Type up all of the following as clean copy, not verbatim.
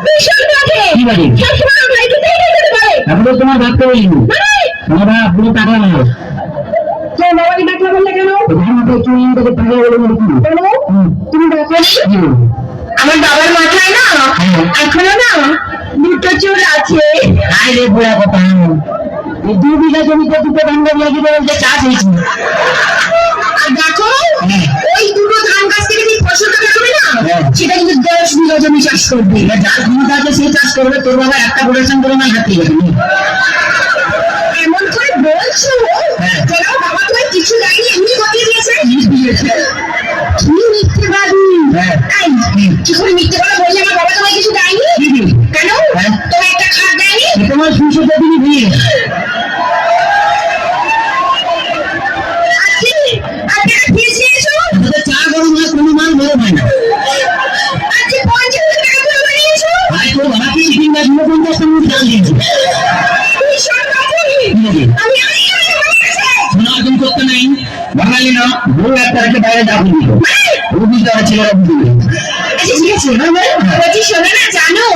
ভীষণ কাছে কি বলে সবসময় আমার ভাইকে দেখে যেতে পারে। এখনো তোমার ভাবতে বলিনি তোমার বাবা পুরো টাকা না তো বাবাকে ডাকলা বললে কেন? আমাকে চুরি করে টাকা বলে বলি কেন তুমি ডাকো? আমার বাবার মাথায় না এখনো না দুটো চুল আছে। আয় রে বুড়া কথা এই 2 বিঘা জমিতে দুটো ধান গাছ লাগিয়ে বলতে চাষ হয়েছে। আর দেখো ওই দুটো ধান গাছ থেকে যে ফসলটা বেরোবে না সেটা কিন্তু 10 বিঘা জমি চাষ করবে। যার ক্ষমতা আছে সেই চাষ করবে, তোর বাবা একটা প্রোডাকশন করে না হাতে গেছে। এমন করে বলছো যেন বাবা তোমায় কিছু দেয়নি, এমনি গতিয়ে দিয়েছে। কি মিথ্যেবাদী! এই, কি করে মিথ্যে কথা বললে? আমার বাবা তোমায় কিছু দেয়নি কেন? তোমায় একটা খাট দেয়নি? তোমার সুশো দিনই বিয়ে আজকে ফিস নিয়েছো? চা গরম হয় কোনো মান বড় হয় না। আজকে 50,000 টাকা করে বানিয়েছো? ভাই তোর বাবা কি 3 মাস 49 টাকা চাল দিয়েছে। ভীষণ কাজের। আমি তুমি করতে নাই বাঙালি না বউ একটা রেখে বাইরে যাবো দিল রুবি দেওয়া ছেলেরা বুঝবে। আচ্ছা ঠিক আছে বলছি শোনো না, জানো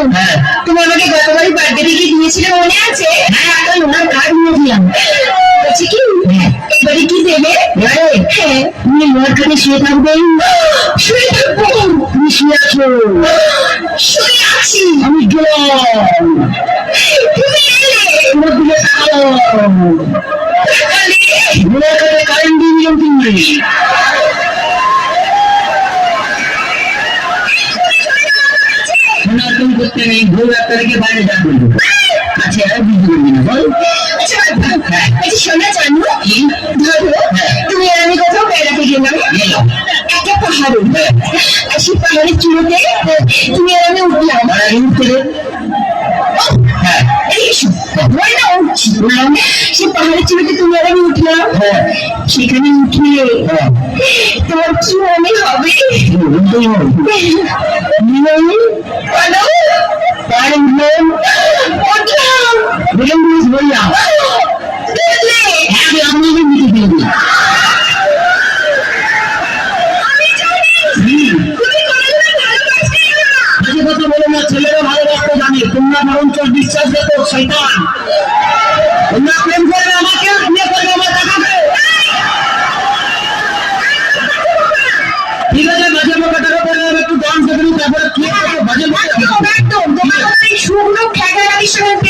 তুমি আমাকে গতবারই বার্থডে গিয়ে দিয়েছিলে মনে আছে? হ্যাঁ একটা লোনার কার্ড নিয়েছিলাম। বলছি কি এবারে কি দেবে? হ্যাঁ তুমি লোনার কার্ডে শুয়ে থাকবে। শুয়ে থাকবো? তুমি শুয়ে আছো, শুয়ে আছি। আমি গেলাম, তুমি এলে তোমার দিকে তাকালাম, লোনার কার্ডে কারেন্ট দিয়ে দিলাম 3 মিনিট। তুমি করতে নেই বউ একটা রেখে বাইরে যা বলবো। আচ্ছা আর বুঝতে পারবি না বল। আচ্ছা শোনা জানো ধরো তুমি আর আমি কোথাও বেড়াতে গেলাম একটা পাহাড়ে, আর সেই পাহাড়ের চূড়োতে তুমি আর আমি উঠলাম। সে পাহাড়ের চূড়োতে তুমি আর আমি উঠলাম, সেখানে উঠলে তোমার কি মনে হবে? ছেলেরা ভালোবাসতে জানে, তোমরা বরঞ্চ বিশ্বাস দেখো শয়তান। তোমরা প্রেম করবে আমাকে, বিয়ে করবে আমার টাকাকে। ঠিক আছে বাজে মোকা টাকা করে একটু ডান্স দেখুন, তারপরে ঠিক আছে বাজে মোকা একদম শুকনো ঠেকার সঙ্গে